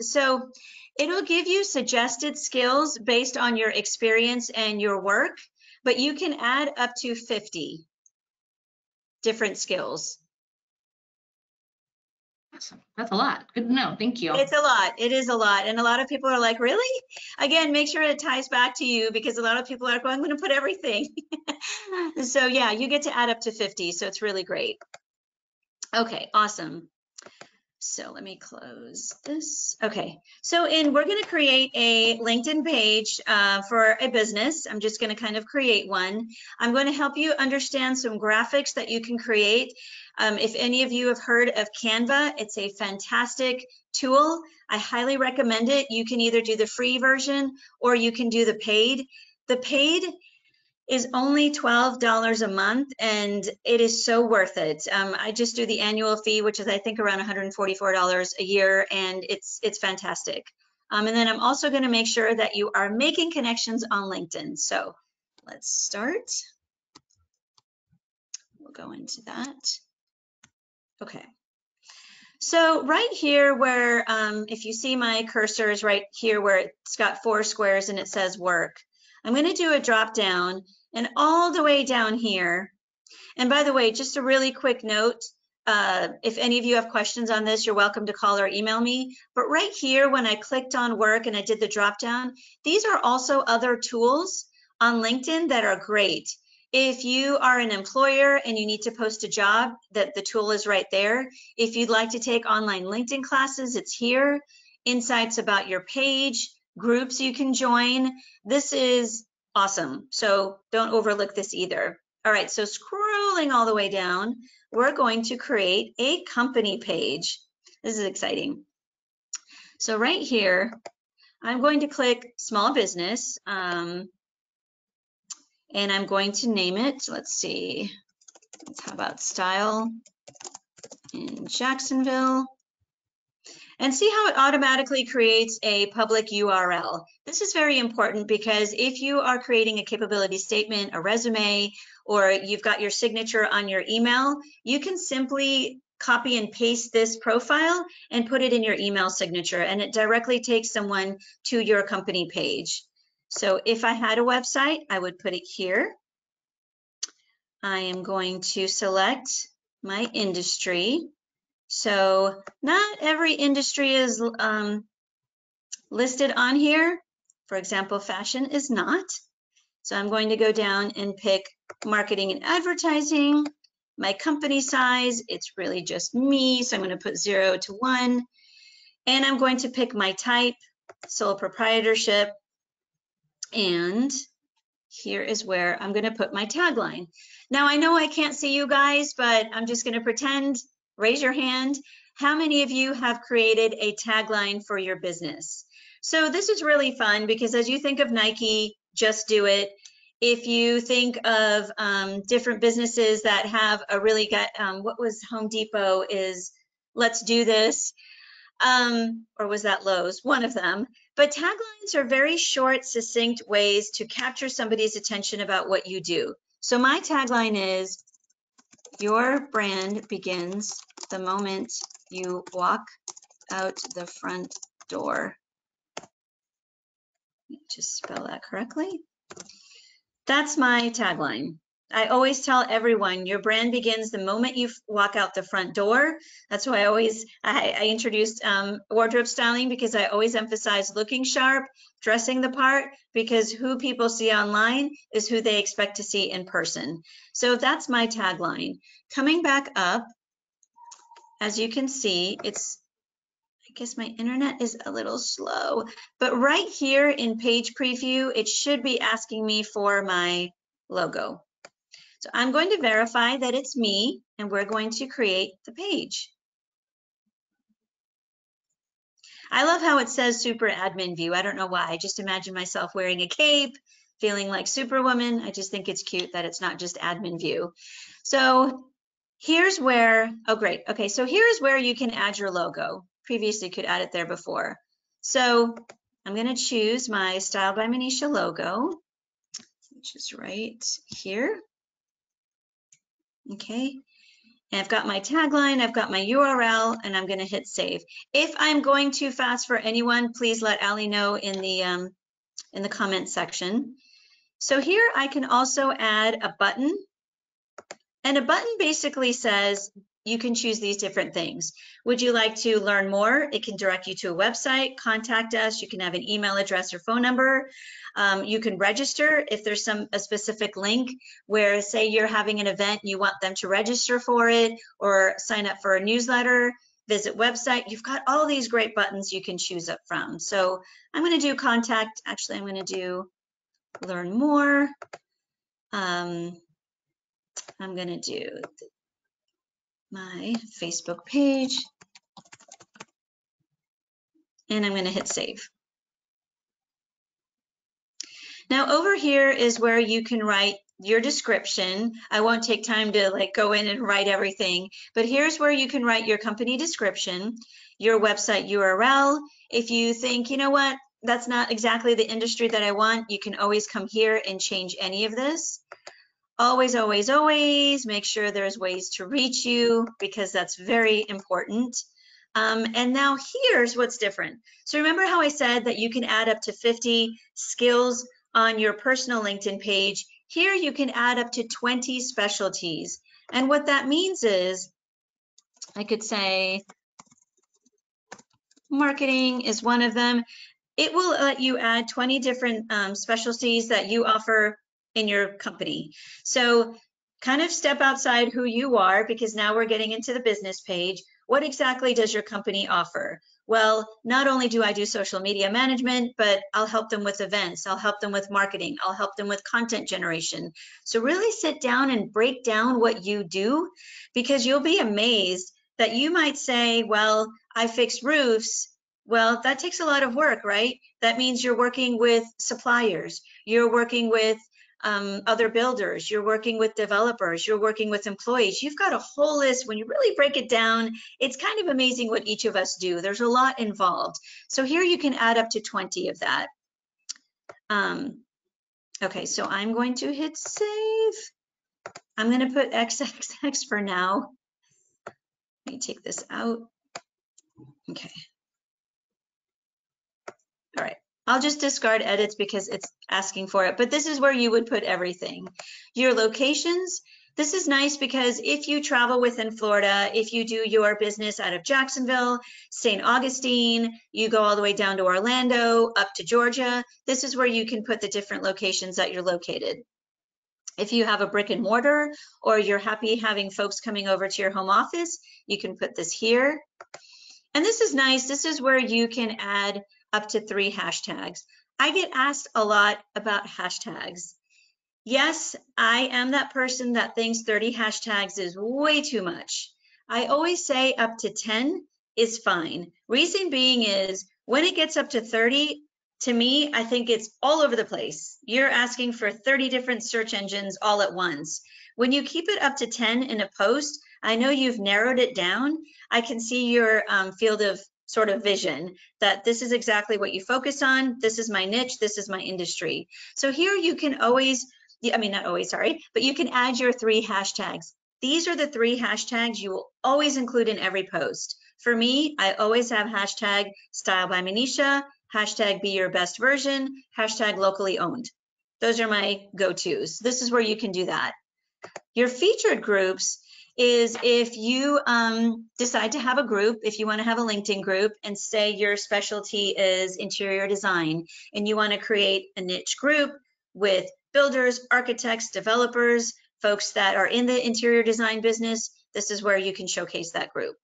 so it'll give you suggested skills based on your experience and your work, but you can add up to 50 different skills. Awesome. That's a lot. Good to know. Thank you. It's a lot. It is a lot. And a lot of people are like, really? Again, make sure it ties back to you because a lot of people are going, I'm going to put everything. So yeah, you get to add up to 50. So it's really great. Okay, awesome. So let me close this. Okay, so we're going to create a LinkedIn page for a business. I'm just going to kind of create one. I'm going to help you understand some graphics that you can create. If any of you have heard of Canva, it's a fantastic tool. I highly recommend it. You can either do the free version or you can do the paid. The paid is only $12 a month and it is so worth it. I just do the annual fee, which is I think around $144 a year, and it's fantastic. And then I'm also going to make sure that you are making connections on LinkedIn. So let's start. We'll go into that. Okay. So right here where, if you see my cursor is right here where it's got 4 squares and it says work, I'm going to do a drop down and all the way down here. And by the way, just a really quick note, if any of you have questions on this, you're welcome to call or email me. But right here, when I clicked on work and I did the drop down, these are also other tools on LinkedIn that are great. If you are an employer and you need to post a job, that the tool is right there. If you'd like to take online LinkedIn classes, it's here. Insights about your page, groups you can join. This is awesome. So don't overlook this either. All right, so scrolling all the way down, we're going to create a company page. This is exciting. So right here, I'm going to click small business, and I'm going to name it, let's see, how about style in Jacksonville? And see how it automatically creates a public URL. This is very important because if you are creating a capability statement, a resume, or you've got your signature on your email, you can simply copy and paste this profile and put it in your email signature, and it directly takes someone to your company page. So if I had a website, I would put it here. I am going to select my industry. So not every industry is listed on here. For example, fashion is not. So I'm going to go down and pick marketing and advertising. My company size, it's really just me. So I'm going to put 0 to 1. And I'm going to pick my type, sole proprietorship. And here is where I'm going to put my tagline. Now, I know I can't see you guys, but I'm just going to pretend, raise your hand. How many of you have created a tagline for your business? So this is really fun because as you think of Nike, just do it. If you think of different businesses that have a really good, what was Home Depot is, let's do this. Or was that Lowe's? One of them. But taglines are very short, succinct ways to capture somebody's attention about what you do. So my tagline is, your brand begins the moment you walk out the front door. Let me just spell that correctly. That's my tagline. I always tell everyone your brand begins the moment you walk out the front door. That's why I introduced wardrobe styling, because I always emphasize looking sharp, dressing the part, because who people see online is who they expect to see in person. So that's my tagline. Coming back up, as you can see, I guess my internet is a little slow, but right here in page preview, it should be asking me for my logo. So I'm going to verify that it's me, and we're going to create the page. I love how it says super admin view. I don't know why. I just imagine myself wearing a cape, feeling like Superwoman. I just think it's cute that it's not just admin view. So here's where, oh great. Okay, so here's where you can add your logo. Previously you could add it there before. So I'm going to choose my Style by Manisha logo, which is right here. Okay, and I've got my tagline, I've got my URL, and I'm going to hit save. If I'm going too fast for anyone, please let Ali know in the comment section. So here I can also add a button, and a button basically says you can choose these different things. Would you like to learn more? It can direct you to a website, contact us. You can have an email address or phone number. You can register if there's a specific link where, say, you're having an event, you want them to register for it or sign up for a newsletter, visit website. You've got all these great buttons you can choose up from. So I'm going to do contact. Actually, I'm going to do learn more. I'm going to do my Facebook page, and I'm going to hit save. Now over here is where you can write your description. I won't take time to go in and write everything, but here's where you can write your company description, your website URL. If you think, you know what, that's not exactly the industry that I want, you can always come here and change any of this. Always, always, always make sure there's ways to reach you, because that's very important. And now here's what's different. So remember how I said that you can add up to 50 skills on your personal LinkedIn page? Here you can add up to 20 specialties. And what that means is I could say marketing is one of them. It will let you add 20 different specialties that you offer in your company. So kind of step outside who you are, because now we're getting into the business page. What exactly does your company offer? Well, not only do I do social media management, but I'll help them with events. I'll help them with marketing. I'll help them with content generation. So really sit down and break down what you do, because you'll be amazed that you might say, well, I fix roofs. Well, that takes a lot of work, right? That means you're working with suppliers, you're working with other builders, you're working with developers, you're working with employees. You've got a whole list. When you really break it down, it's kind of amazing what each of us do. There's a lot involved. So here you can add up to 20 of that. Okay, so I'm going to hit save. I'm going to put XXX for now. Let me take this out. Okay. All right. I'll just discard edits because it's asking for it, but this is where you would put everything. Your locations, this is nice because if you travel within Florida, if you do your business out of Jacksonville, St. Augustine, you go all the way down to Orlando, up to Georgia, this is where you can put the different locations that you're located. If you have a brick and mortar, or you're happy having folks coming over to your home office, you can put this here. And this is nice. This is where you can add up to 3 hashtags. I get asked a lot about hashtags. Yes, I am that person that thinks 30 hashtags is way too much. I always say up to 10 is fine. Reason being is when it gets up to 30, to me, I think it's all over the place. You're asking for 30 different search engines all at once. When you keep it up to 10 in a post, I know you've narrowed it down. I can see your field of sort of vision, that this is exactly what you focus on. This is my niche. This is my industry. So here you can always, not always, sorry, but you can add your 3 hashtags. These are the 3 hashtags you will always include in every post. For me, I always have hashtag Style by Manisha, hashtag Be Your Best Version, hashtag Locally Owned. Those are my go-tos. This is where you can do that. Your featured groups is if you decide to have a group, if you want to have a LinkedIn group and say your specialty is interior design and you want to create a niche group with builders, architects, developers, folks that are in the interior design business, this is where you can showcase that group.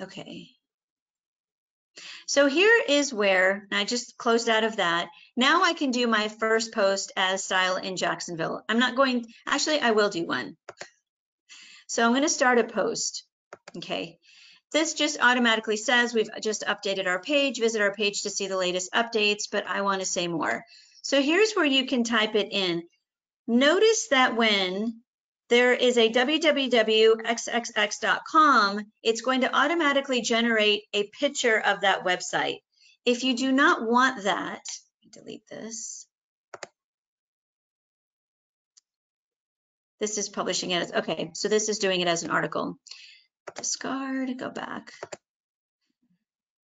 Okay. So here is where I just closed out of that. Now I can do my first post as Style in Jacksonville. I'm not going, actually, I will do one. So I'm going to start a post. Okay. This just automatically says we've just updated our page, visit our page to see the latest updates, but I want to say more. So here's where you can type it in. Notice that when there is a www.xxx.com, it's going to automatically generate a picture of that website. If you do not want that, delete this. This is publishing it as, okay, so this is doing it as an article. Discard, go back.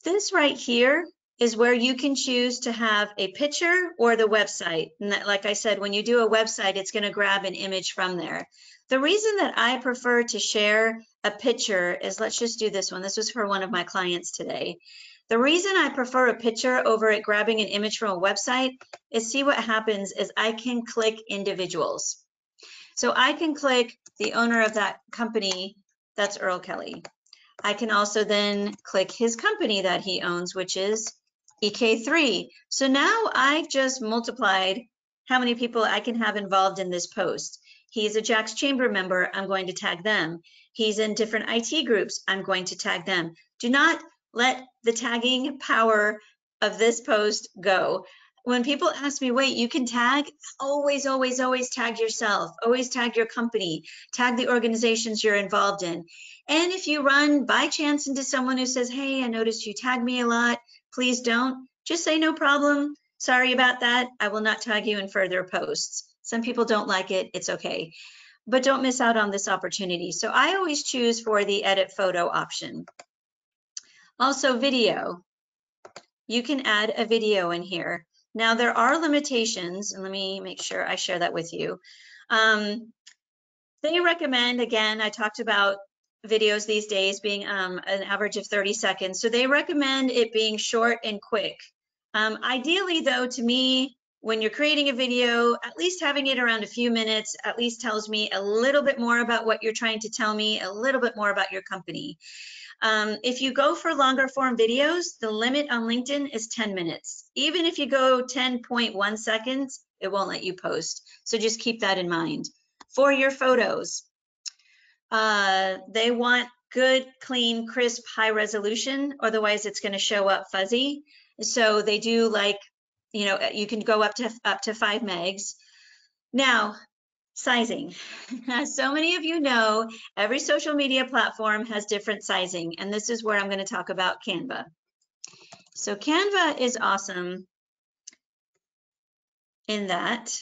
This right here is where you can choose to have a picture or the website. And that, like I said, when you do a website, it's going to grab an image from there. The reason that I prefer to share a picture is, let's just do this one. This was for one of my clients today. The reason I prefer a picture over it grabbing an image from a website is, see what happens is I can click individuals. So I can click the owner of that company, that's Earl Kelly. I can also then click his company that he owns, which is EK3. So now I've just multiplied how many people I can have involved in this post. He's a Jack's Chamber member, I'm going to tag them. He's in different IT groups, I'm going to tag them. Do not let the tagging power of this post go. When people ask me, wait, you can tag? Always, always, always tag yourself. Always tag your company. Tag the organizations you're involved in. And if you run by chance into someone who says, hey, I noticed you tag me a lot, please don't. Just say no problem. Sorry about that. I will not tag you in further posts. Some people don't like it. It's okay. But don't miss out on this opportunity. So I always choose for the edit photo option. Also video. You can add a video in here. Now there are limitations, and let me make sure I share that with you. They recommend, again, I talked about videos these days being an average of 30 seconds. So they recommend it being short and quick. Ideally though, to me, when you're creating a video, at least having it around a few minutes, at least tells me a little bit more about what you're trying to tell me, a little bit more about your company. If you go for longer form videos, the limit on LinkedIn is 10 minutes. Even if you go 10.1 seconds, it won't let you post. So just keep that in mind. For your photos, they want good, clean, crisp, high resolution, otherwise it's going to show up fuzzy. So they do, like, you know, you can go up to 5 megs. Now, sizing. As so many of you know, every social media platform has different sizing, and this is where I'm going to talk about Canva. So Canva is awesome in that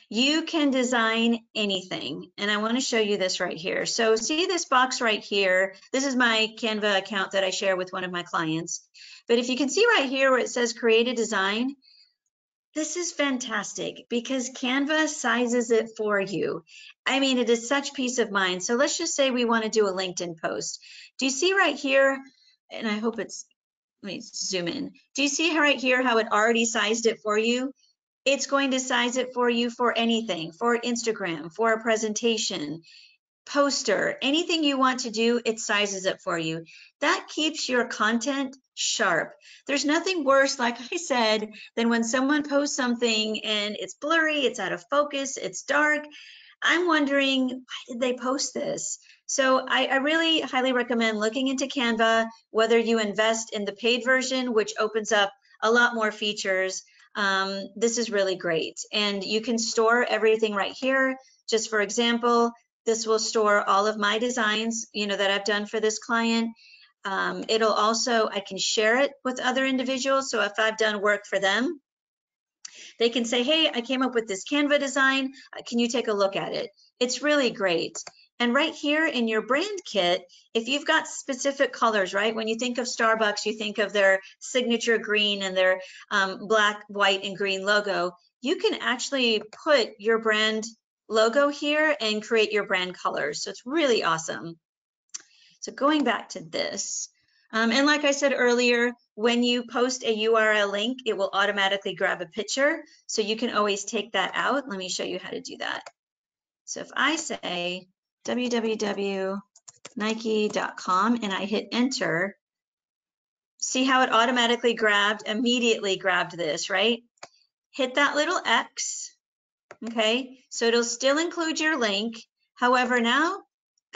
you can design anything, and I want to show you this right here. So see this box right here? This is my Canva account that I share with one of my clients. But if you can see right here where it says create a design, this is fantastic because Canva sizes it for you. I mean, it is such peace of mind. So let's just say we want to do a LinkedIn post. Do you see right here? And I hope it's, let me zoom in. Do you see right here how it already sized it for you? It's going to size it for you for anything, for Instagram, for a presentation, poster, anything you want to do, it sizes it for you. That keeps your content sharp. There's nothing worse, like I said, than when someone posts something and it's blurry, it's out of focus, it's dark. I'm wondering, why did they post this? So I really highly recommend looking into Canva, whether you invest in the paid version, which opens up a lot more features. This is really great. And you can store everything right here. Just for example, this will store all of my designs, you know, that I've done for this client. It'll also, I can share it with other individuals. So if I've done work for them, they can say, hey, I came up with this Canva design. Can you take a look at it? It's really great. And right here in your brand kit, if you've got specific colors, right? When you think of Starbucks, you think of their signature green and their black, white, and green logo. you can actually put your brand logo here and create your brand colors. So it's really awesome. So going back to this, and like I said earlier, when you post a URL link, it will automatically grab a picture. So you can always take that out. Let me show you how to do that. So if I say www.nike.com and I hit enter, see how it automatically immediately grabbed this, right? Hit that little X, okay? So it'll still include your link. However, now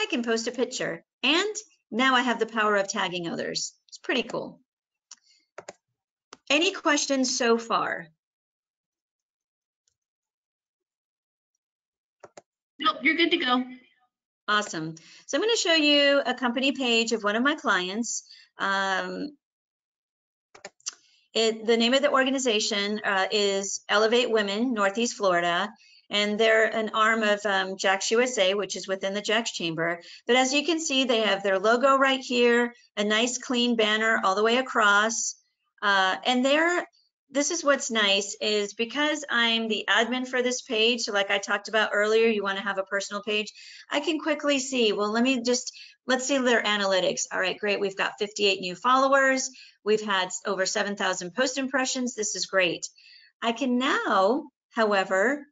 I can post a picture, and now I have the power of tagging others. It's pretty cool. Any questions so far? Nope, you're good to go. Awesome. So I'm going to show you a company page of one of my clients. The name of the organization is Elevate Women, Northeast Florida, and they're an arm of Jack's USA, which is within the Jack's Chamber. But as you can see, they have their logo right here, a nice clean banner all the way across. And this is what's nice is because I'm the admin for this page, so like I talked about earlier, you want to have a personal page, I can quickly see, well, let's see their analytics. All right, great. We've got 58 new followers. We've had over 7,000 post impressions. This is great. I can now, however,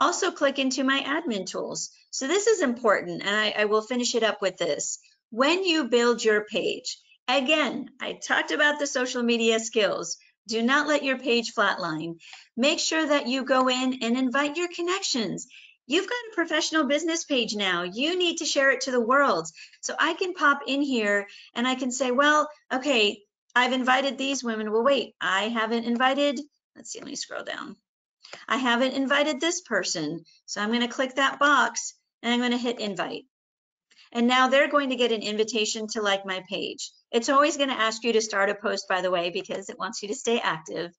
also click into my admin tools. So this is important, and I will finish it up with this. When you build your page, again, I talked about the social media skills. Do not let your page flatline. Make sure that you go in and invite your connections. You've got a professional business page now. You need to share it to the world. So I can pop in here and I can say, well, okay, I've invited these women. Well, wait, I haven't invited, let's see, let me scroll down. I haven't invited this person. So I'm going to click that box and I'm going to hit invite. And now they're going to get an invitation to like my page. It's always going to ask you to start a post, by the way, because it wants you to stay active.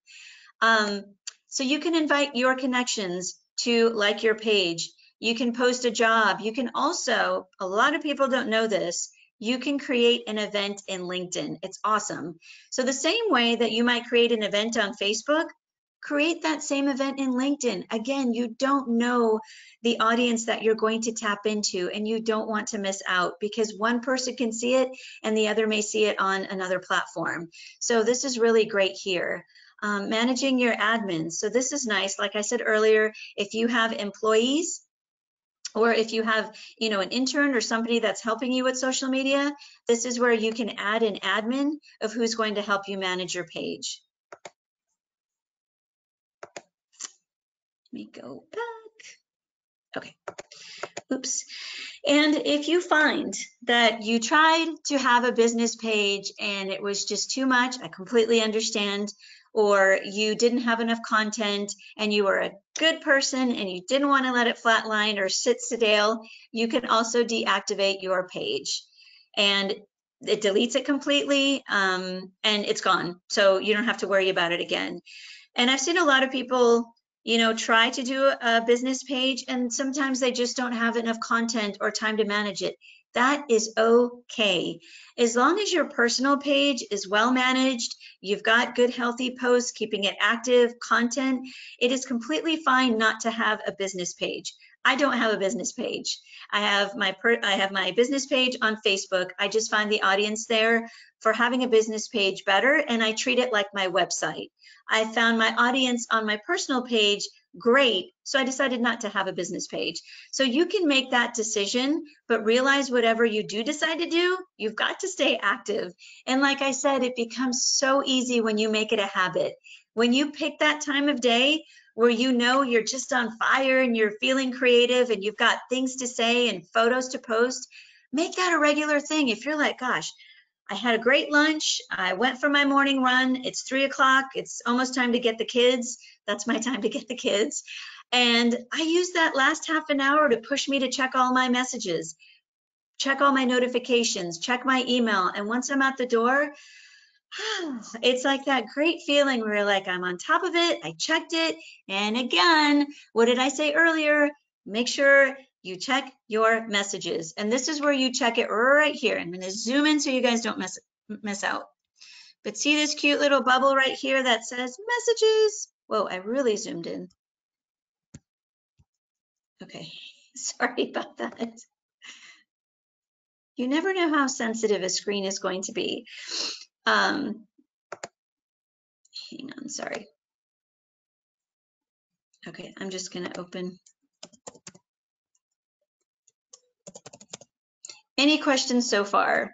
So you can invite your connections to like your page. You can post a job. You can also, a lot of people don't know this, you can create an event in LinkedIn. It's awesome. So the same way that you might create an event on Facebook, create that same event in LinkedIn. Again, you don't know the audience that you're going to tap into, and you don't want to miss out because one person can see it and the other may see it on another platform. So this is really great here. Managing your admins. So this is nice. Like I said earlier, if you have employees, or if you have, an intern or somebody that's helping you with social media, this is where you can add an admin of who's going to help you manage your page. Let me go back. Okay. Oops. And if you find that you tried to have a business page and it was just too much, I completely understand, or you didn't have enough content and you were a good person and you didn't want to let it flatline or sit stale, you can also deactivate your page. And it deletes it completely and it's gone. So you don't have to worry about it again. And I've seen a lot of people try to do a business page and sometimes they just don't have enough content or time to manage it. That is okay. As long as your personal page is well managed, you've got good healthy posts, keeping it active, content, it is completely fine not to have a business page. I don't have a business page. I have my business page on Facebook. I just find the audience there for having a business page better, and I treat it like my website. I found my audience on my personal page great, so I decided not to have a business page. So you can make that decision, but realize whatever you do decide to do, you've got to stay active. And like I said, it becomes so easy when you make it a habit. When you pick that time of day where you're just on fire and you're feeling creative and you've got things to say and photos to post, make that a regular thing. If you're like, gosh, I had a great lunch. I went for my morning run. It's 3 o'clock. It's almost time to get the kids. That's my time to get the kids. And I use that last half an hour to push me to check all my messages, check all my notifications, check my email. And once I'm at the door, it's like that great feeling where you're like, I'm on top of it. I checked it. And again, what did I say earlier? Make sure you check your messages. And this is where you check it right here. I'm going to zoom in so you guys don't miss out. But see this cute little bubble right here that says messages? Whoa, I really zoomed in. Okay, sorry about that. You never know how sensitive a screen is going to be. Hang on, sorry. Okay, I'm just going to open. Any questions so far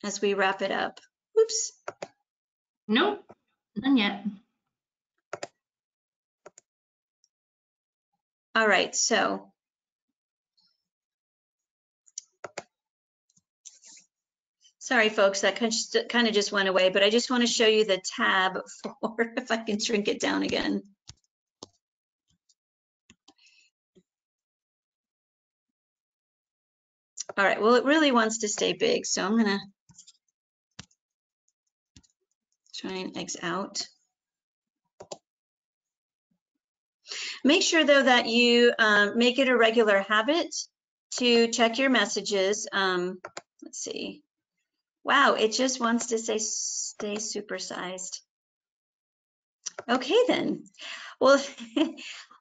as we wrap it up? Oops. Nope, none yet. All right, so sorry, folks, that kind of just went away, but I just want to show you the tab for, if I can shrink it down again. All right, well, it really wants to stay big, so I'm going to try and X out. Make sure, though, that you make it a regular habit to check your messages. Let's see. Wow, it just wants to say stay supersized. Okay, then. Well,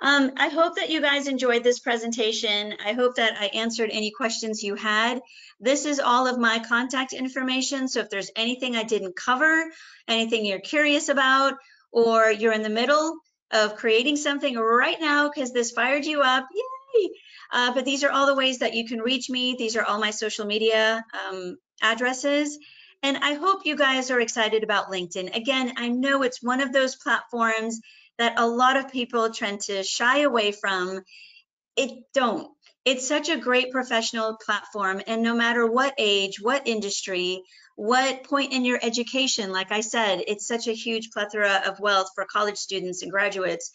I hope that you guys enjoyed this presentation. I hope that I answered any questions you had. This is all of my contact information, so if there's anything I didn't cover, anything you're curious about, or you're in the middle of creating something right now because this fired you up, yay! But these are all the ways that you can reach me. These are all my social media addresses. And I hope you guys are excited about LinkedIn. Again, I know it's one of those platforms that a lot of people tend to shy away from. Don't. It's such a great professional platform, and no matter what age, what industry, what point in your education, like I said, it's such a huge plethora of wealth for college students and graduates.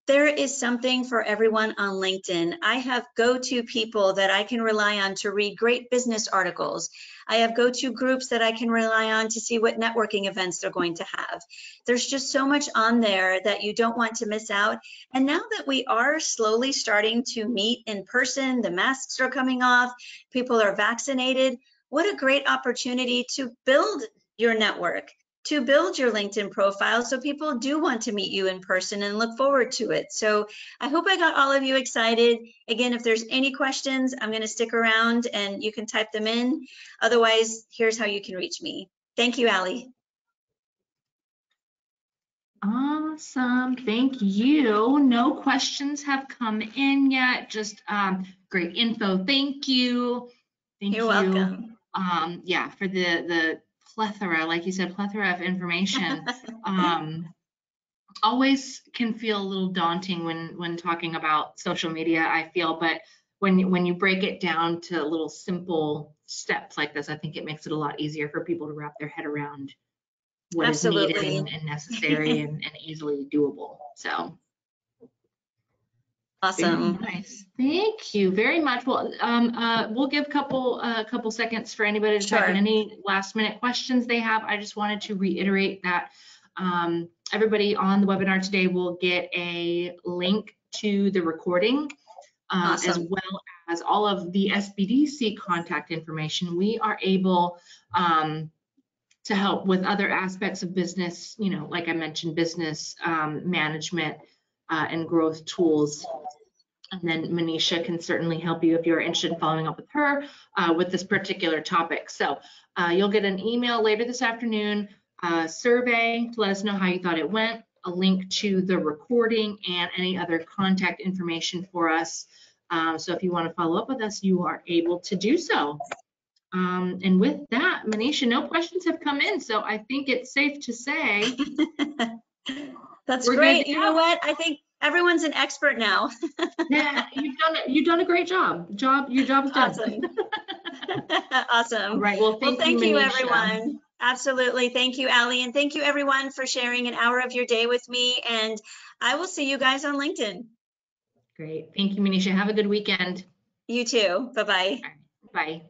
There is something for everyone on LinkedIn. I have go-to people that I can rely on to read great business articles. I have go-to groups that I can rely on to see what networking events they're going to have. There's just so much on there that you don't want to miss out. And now that we are slowly starting to meet in person, the masks are coming off, people are vaccinated, what a great opportunity to build your network, to build your LinkedIn profile so people do want to meet you in person and look forward to it. So I hope I got all of you excited. Again, if there's any questions, I'm going to stick around and you can type them in. Otherwise, here's how you can reach me. Thank you, Allie. Awesome, thank you. No questions have come in yet, just great info. Thank you. Thank You're you. welcome. Yeah, for the plethora, like you said, plethora of information. Always can feel a little daunting when talking about social media, I feel, but when you break it down to little simple steps like this, I think it makes it a lot easier for people to wrap their head around what Absolutely. is needed and necessary and easily doable. So Awesome. very nice. Thank you very much. Well, we'll give a couple seconds for anybody to type in any last minute questions they have. I just wanted to reiterate that everybody on the webinar today will get a link to the recording Awesome. as well as all of the SBDC contact information. We are able to help with other aspects of business, you know, like I mentioned, business management and growth tools. And then Manisha can certainly help you if you're interested in following up with her with this particular topic. So you'll get an email later this afternoon, survey to let us know how you thought it went, a link to the recording and any other contact information for us. So if you want to follow up with us, you are able to do so. And with that, Manisha, no questions have come in, so I think it's safe to say that's great. You know what? I think everyone's an expert now. Yeah, you've done a great job. Your job is done. Awesome. Awesome. All right. Well, thank you, Manisha. everyone. Absolutely. Thank you, Allie. And thank you, everyone, for sharing an hour of your day with me. And I will see you guys on LinkedIn. Great. Thank you, Manisha. Have a good weekend. You too. Bye-bye. Bye.